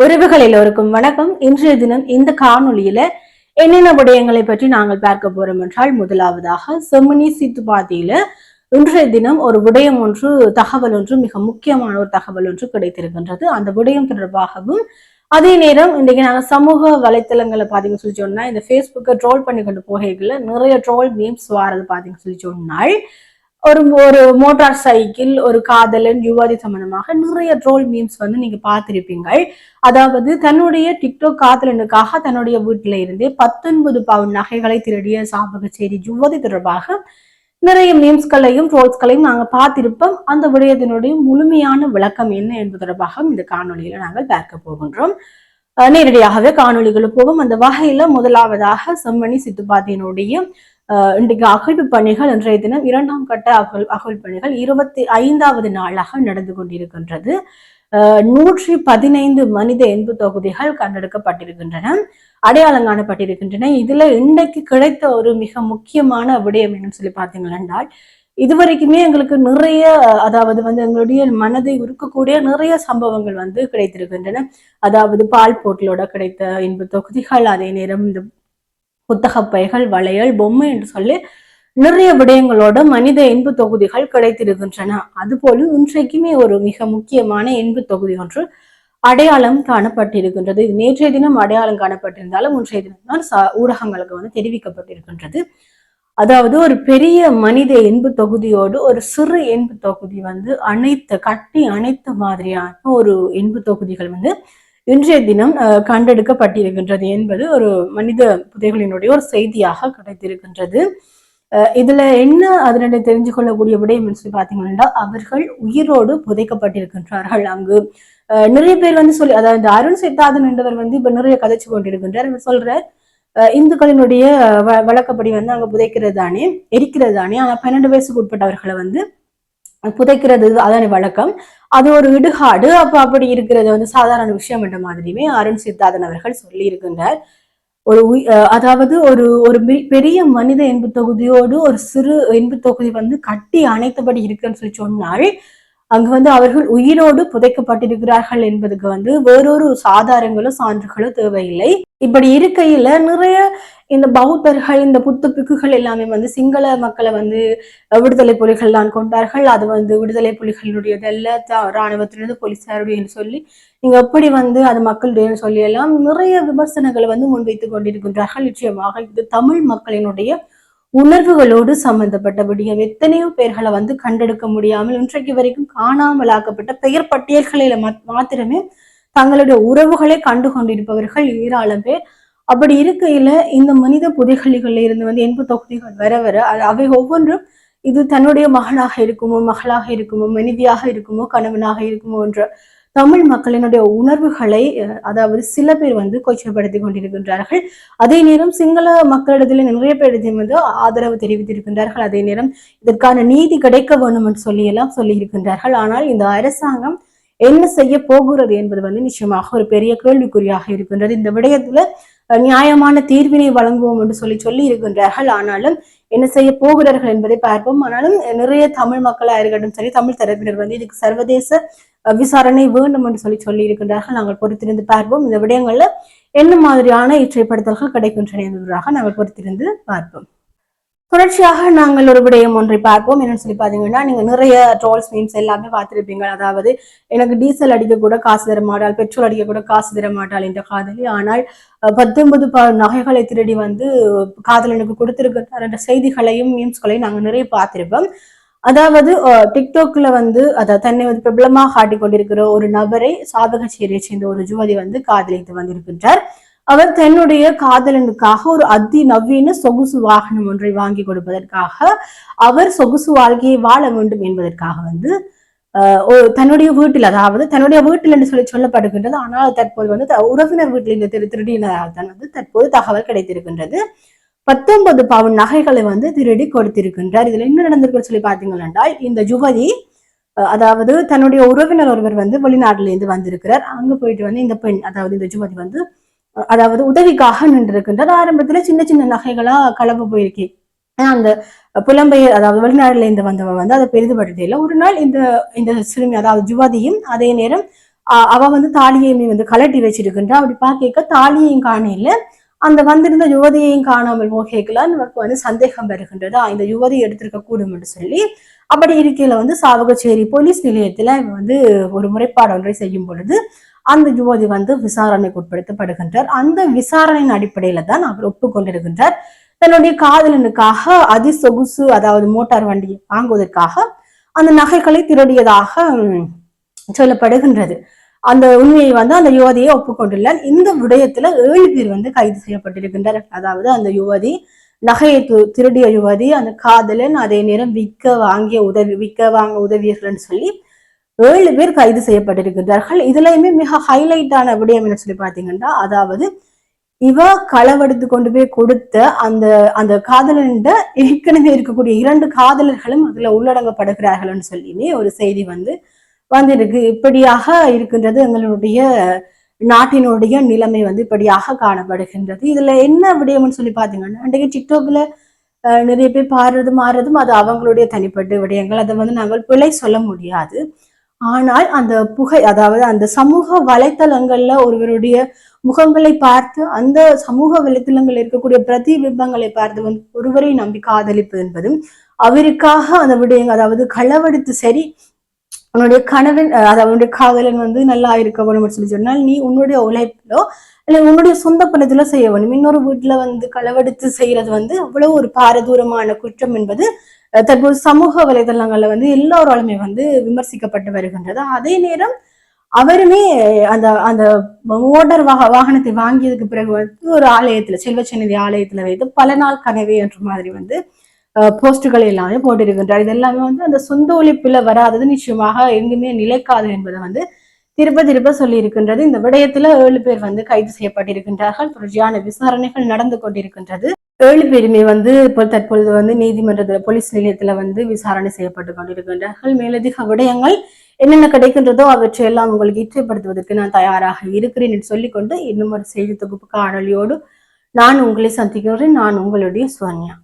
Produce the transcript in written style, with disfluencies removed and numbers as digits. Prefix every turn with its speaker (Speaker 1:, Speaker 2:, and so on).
Speaker 1: உறவுகள் எல்லோருக்கும் வணக்கம். இன்றைய தினம் இந்த காணொளியில என்னென்ன விடயங்களை பற்றி நாங்கள் பார்க்க போறோம் என்றால், முதலாவதாக செம்மணி சித்துப்பாத்தியில இன்றைய தினம் ஒரு விடயம் ஒன்று, தகவல் ஒன்று, மிக முக்கியமான ஒரு தகவல் ஒன்று கிடைத்திருக்கின்றது. அந்த விடயம் தொடர்பாகவும், அதே நேரம் இன்றைக்கு நாங்கள் சமூக வலைத்தளங்களை பாத்தீங்கன்னு சொல்லி சொன்னா, இந்த Facebook'ை ட்ரோல் பண்ணி கொண்டு போகைகள்ல நிறைய ட்ரோல் மீம்ஸ் வாரது பாத்தீங்கன்னு சொல்லி சொன்னால், ஒரு ஒரு மோட்டார் சைக்கிள், ஒரு காதலன், யுவதி சம்பந்தமாக நிறைய ட்ரோல் மீம்ஸ் வந்து நீங்க பார்த்திருப்பீங்க. அதாவது தன்னுடைய டிக்டாக் காதலனுக்காக தன்னுடைய வீட்டில இருந்தே 19 பவுன் நகைகளை திருடிய சாபகச்சேரி யுவதி தொடர்பாக நிறைய மீம்ஸ்களையும் ட்ரோல்ஸ்களையும் நாங்க பார்த்திருப்போம். அந்த விடயத்தினுடைய முழுமையான விளக்கம் என்ன என்பது தொடர்பாக இந்த காணொலியில நாங்கள் பார்க்க போகின்றோம். நேரடியாகவே காணொலிகளுக்கு போவோம். அந்த வகையில முதலாவதாக செம்மணி சித்துப்பாத்தியினுடைய இன்றைக்கு அகழ்வு பணிகள் இன்றைய தினம் 2ஆம் கட்ட அகழ்வு பணிகள் 25வது நாளாக நடந்து கொண்டிருக்கின்றது. 115 மனித எண்பு தொகுதிகள் கண்டெடுக்கப்பட்டிருக்கின்றன, அடையாளம் காணப்பட்டிருக்கின்றன. இதுல இன்றைக்கு கிடைத்த ஒரு மிக முக்கியமான விடயம் என்னன்னு சொல்லி பார்த்தீங்கன்னா, இதுவரைக்குமே எங்களுக்கு நிறைய, அதாவது வந்து எங்களுடைய மனதை உருக்கக்கூடிய நிறைய சம்பவங்கள் வந்து கிடைத்திருக்கின்றன. அதாவது பால் போட்டிலோட கிடைத்த எண்பு தொகுதிகள், அதே நேரம் இந்த புத்தகப்பைகள், வளையல், பொம்மை என்று சொல்லி நிறைய விடயங்களோட மனித எண்பு தொகுதிகள் கிடைத்திருக்கின்றன. அதுபோல இன்றைக்குமே ஒரு மிக முக்கியமான எண்பு தொகுதி ஒன்று அடையாளம் காணப்பட்டிருக்கின்றது. இது நேற்றைய தினம் அடையாளம் காணப்பட்டிருந்தாலும் இன்றைய தினம் தான் ஊடகங்களுக்கு வந்து தெரிவிக்கப்பட்டிருக்கின்றது. அதாவது ஒரு பெரிய மனித எண்பு தொகுதியோடு ஒரு சிறு எண்பு தொகுதி வந்து கட்டி அணைத்த மாதிரியான ஒரு எண்பு தொகுதிகள் வந்து இன்றைய தினம் கண்டெடுக்கப்பட்டிருக்கின்றது என்பது ஒரு மனித புதைகளினுடைய ஒரு செய்தியாக கிடைத்திருக்கின்றது. இதுல என்ன அதனுடைய தெரிஞ்சு கொள்ளக்கூடிய விடயம் சொல்லி பாத்தீங்கன்னா, அவர்கள் உயிரோடு புதைக்கப்பட்டிருக்கின்றார்கள். அங்கு நிறைய பேர் வந்து சொல்லி, அதாவது அருண் சித்தார்த்தன் என்றவர் வந்து இப்ப நிறைய கதைச்சு கொண்டிருக்கின்றார். அவர் சொல்ற இந்துக்களினுடைய வழக்கப்படி வந்து அங்க புதைக்கிறது தானே, எரிக்கிறது தானே, ஆனா 12 வயசுக்கு உட்பட்டவர்களை வந்து புதைக்கிறது அதான வழக்கம், அது ஒரு இடுகாடு, அப்படி இருக்கிறது வந்து சாதாரண விஷயம் என்ற மாதிரியுமே அருண் சித்தார்த்தன் அவர்கள் சொல்லி இருக்கின்றார். அதாவது ஒரு ஒரு பெரிய மனித எண்பு தொகுதியோடு ஒரு சிறு எண்பு தொகுதி வந்து கட்டி அணைத்தபடி இருக்குன்னு சொல்லி சொன்னால், அங்கு வந்து அவர்கள் உயிரோடு புதைக்கப்பட்டிருக்கிறார்கள் என்பதுக்கு வந்து வேறொரு சாதாரங்களோ சான்றுகளோ தேவையில்லை. இப்படி இருக்கையில நிறைய இந்த பௌத்தர்கள், இந்த புத்த பிக்குகள் எல்லாமே வந்து சிங்கள மக்களை வந்து விடுதலை புலிகள் தான் கொண்டார்கள், அது வந்து விடுதலை புலிகளுடையதல்ல, இராணுவத்திலிருந்து போலீசாருடைய சொல்லி நீங்க எப்படி வந்து அது மக்களுடைய சொல்லி எல்லாம் நிறைய விமர்சனங்களை வந்து முன்வைத்துக் கொண்டிருக்கின்றார்கள். நிச்சயமாக இது தமிழ் மக்களினுடைய உணர்வுகளோடு சம்பந்தப்பட்ட விடயம். எத்தனையோ பேர்களை வந்து கண்டெடுக்க முடியாமல் இன்றைக்கு வரைக்கும் காணாமலாக்கப்பட்ட பெயர் பட்டியல்களில மாத்திரமே தங்களுடைய உறவுகளை கண்டு கொண்டிருப்பவர்கள் ஏராளம் பேர். அப்படி இருக்கையில இந்த மனித புதைகளிகள்ல இருந்து வந்து எண்பு தொகுதிகள் வர வர அவை ஒவ்வொன்றும் இது தன்னுடைய மகனாக இருக்குமோ, மகளாக இருக்குமோ, மனைவியாக இருக்குமோ, கணவனாக இருக்குமோ என்ற தமிழ் மக்களினுடைய உணர்வுகளை, அதாவது சில பேர் வந்து கொச்சைப்படுத்தி கொண்டிருக்கின்றார்கள். அதே நேரம் சிங்கள மக்களிடத்தில் நிறைய பேர் வந்து ஆதரவு தெரிவித்திருக்கின்றார்கள். அதே நேரம் இதற்கான நீதி கிடைக்க வேண்டும் என்று சொல்லி எல்லாம் சொல்லி இருக்கின்றார்கள். ஆனால் இந்த அரசாங்கம் என்ன செய்ய போகிறது என்பது வந்து நிச்சயமாக ஒரு பெரிய கேள்விக்குறியாக இருக்கின்றது. இந்த விடயத்துல நியாயமான தீர்வினை வழங்குவோம் என்று சொல்லி இருக்கின்றார்கள். ஆனாலும் என்ன செய்ய போகிறார்கள் என்பதை பார்ப்போம். ஆனாலும் நிறைய தமிழ் மக்களா இருக்கட்டும் சரி, தமிழ் தரப்பினர் வந்து இதுக்கு சர்வதேச விசாரணை வேண்டும் என்று சொல்லி இருக்கின்றார்கள். நாங்கள் பொறுத்திருந்து பார்ப்போம். இந்த விடயங்கள்ல என்ன மாதிரியான இற்றைப்படுத்தல்கள் கிடைக்கின்றன என்பதாக நாங்கள் பொறுத்திருந்து பார்ப்போம். தொடர்ச்சியாக நாங்கள் ஒரு விடயம் ஒன்றை பார்ப்போம். என்னன்னு சொல்லி பாத்தீங்கன்னா, நீங்க நிறைய ட்ரோல்ஸ் மீம்ஸ் எல்லாமே பார்த்திருப்பீங்க. அதாவது எனக்கு டீசல் அடிக்க கூட காசு தர மாட்டாள், பெட்ரோல் அடிக்க கூட காசு தர மாட்டாள் என்ற காதலி, ஆனால் 19 நகைகளை திருடி வந்து காதலனுக்கு கொடுத்திருக்கிறார் என்ற செய்திகளையும் மீம்ஸ்களையும் நாங்கள் நிறைய பார்த்திருப்போம். அதாவது டிக்டாக்ல வந்து தன்னை வந்து பிரபலமாக காட்டிக் கொண்டிருக்கிற ஒரு நபரை சாதகச்சேரியை சேர்ந்த ஒரு யுவதி வந்து காதலித்து வந்திருக்கின்றார். அவர் தன்னுடைய காதலனுக்காக ஒரு அதிநவீன சொகுசு வாகனம் ஒன்றை வாங்கி கொடுப்பதற்காக, அவர் சொகுசு வாழ்க்கையை வாழ வேண்டும் என்பதற்காக வந்து தன்னுடைய வீட்டில், அதாவது தன்னுடைய வீட்டில் என்று சொல்லப்படுகின்றது. ஆனால் தற்போது வந்து உறவினர் வீட்டில் இந்த திருடினதால் தான் வந்து தற்போது தகவல் கிடைத்திருக்கின்றது. 19 பவுன் நகைகளை வந்து திருடி கொடுத்திருக்கின்றார். இதுல என்ன நடந்திருக்கு சொல்லி பாத்தீங்கன்னா, இந்த யுவதி, அதாவது தன்னுடைய உறவினர் ஒருவர் வந்து வெளிநாட்டுல இருந்து வந்திருக்கிறார். அங்க போயிட்டு வந்து இந்த பெண், அதாவது இந்த யுவதி வந்து அதாவது உதவிக்காக நின்றிருக்கின்றார். ஆரம்பத்துல சின்ன சின்ன நகைகளா களவு போயிருக்கேன். அந்த புலம்பெயர், அதாவது வெளிநாடுல இருந்து வந்தவ வந்து அதை பெரிதுபடுத்தல. ஒரு நாள் இந்த இந்த சிறுமி, அதாவது யுவதியும் அதே நேரம் அவ வந்து தாலியையுமே வந்து கலட்டி வச்சிருக்கின்றா. அப்படி பார்க்க தாலியையும் காணையில அந்த வந்திருந்த யுவதியையும் காணாமல் போகலாம் நமக்கு வந்து சந்தேகம் வருகின்றது. இந்த யுவதி எடுத்திருக்க கூடும் என்று சொல்லி அப்படி இருக்கையில வந்து சாவகச்சேரி போலீஸ் நிலையத்துல வந்து ஒரு முறைப்பாடு ஒன்றை செய்யும் பொழுது அந்த யுவதி வந்து விசாரணைக்கு உட்படுத்தப்படுகின்றார். அந்த விசாரணையின் அடிப்படையில தான் அவர் ஒப்புக்கொண்டிருக்கின்றார் தன்னுடைய காதலனுக்காக அதிசொகுசு அதாவது மோட்டார் வண்டியை வாங்குவதற்காக அந்த நகைகளை திருடியதாக சொல்லப்படுகின்றது. அந்த உண்மையை வந்து அந்த யுவதியை ஒப்புக்கொண்டுள்ளார். இந்த விடயத்துல 7 பேர் வந்து கைது செய்யப்பட்டிருக்கின்றனர். அதாவது அந்த யுவதி, நகையை திருடிய யுவதி, அந்த காதலன், அதே நேரம் விற்க வாங்க உதவியர்கள் சொல்லி 7 பேர் கைது செய்யப்பட்டிருக்கிறார்கள். இதுலயுமே மிக ஹைலைட்டான விடயம் என்ன சொல்லி பாத்தீங்கன்னா, அதாவது இவ களவெடுத்து கொண்டு போய் கொடுத்த அந்த அந்த காதலன் ஏற்கனவே இருக்கக்கூடிய 2 காதலர்களும் அதுல உள்ளடங்கப்படுகிறார்கள் சொல்லியுமே ஒரு செய்தி வந்து வந்திருக்கு. இப்படியாக இருக்கின்றது எங்களுடைய நாட்டினுடைய நிலைமை வந்து இப்படியாக காணப்படுகின்றது. இதுல என்ன விடயம்னு சொல்லி பாத்தீங்கன்னா, அன்றைக்கு டிக்டாக்ல நிறைய பேர் மாறுறதும் அது அவங்களுடைய தனிப்பட்ட விடயங்கள். அதை வந்து நாங்கள் பிழை சொல்ல முடியாது. ஆனால் அந்த அதாவது அந்த சமூக வலைத்தளங்கள்ல ஒருவருடைய முகங்களை பார்த்து அந்த சமூக வலைத்தளங்கள் இருக்கக்கூடிய பிரதிபிம்பங்களை பார்த்து வந்து ஒருவரை நம்பி காதலிப்பது என்பதும் அவருக்காக அந்த விடயங்கள் அதாவது களவெடுத்து சரி உன்னுடைய கணவன் அதாவது காதலன் வந்து நல்லா இருக்க வேணும்னு சொல்லி சொன்னால் நீ உன்னுடைய உழைப்பிலோ இல்ல உன்னுடைய சொந்த பணத்திலோ செய்ய வேணும். இன்னொரு வீட்டுல வந்து களவெடுத்து செய்யறது வந்து அவ்வளவு ஒரு பாரதூரமான குற்றம் என்பது தற்போது சமூக வலைதளங்கள்ல வந்து எல்லோராலுமே வந்து விமர்சிக்கப்பட்டு வருகின்றது. அதே நேரம் அவருமே அந்த அந்த மோட்டார் வாகனத்தை வாங்கியதுக்கு பிறகு வந்து ஒரு ஆலயத்துல செல்வச்சந்நிதி ஆலயத்துல வைத்து பல நாள் கனவே என்ற மாதிரி வந்து போஸ்டுகள் எல்லாமே போட்டிருக்கின்றார். இது எல்லாமே வந்து அந்த சொந்த ஒழிப்புல வராதது நிச்சயமாக எங்குமே நிலைக்காது என்பதை வந்து திருப்ப சொல்லி இருக்கின்றது. இந்த விடயத்துல 7 பேர் வந்து கைது செய்யப்பட்டிருக்கின்றார்கள். தொடர்ச்சியான விசாரணைகள் நடந்து கொண்டிருக்கின்றது. 7 பேருமே வந்து இப்போ தற்பொழுது வந்து நீதிமன்றத்துல போலீஸ் நிலையத்துல வந்து விசாரணை செய்யப்பட்டு கொண்டிருக்கின்றார்கள். மேலதிக விடயங்கள் என்னென்ன கிடைக்கின்றதோ அவற்றையெல்லாம் உங்களுக்கு இச்சைப்படுத்துவதற்கு நான் தயாராக இருக்கிறேன் என்று சொல்லிக்கொண்டு இன்னும் ஒரு செய்தி தொகுப்பு காணொலியோடு நான் உங்களை சந்திக்கிறேன். நான் உங்களுடைய சுவன்யா.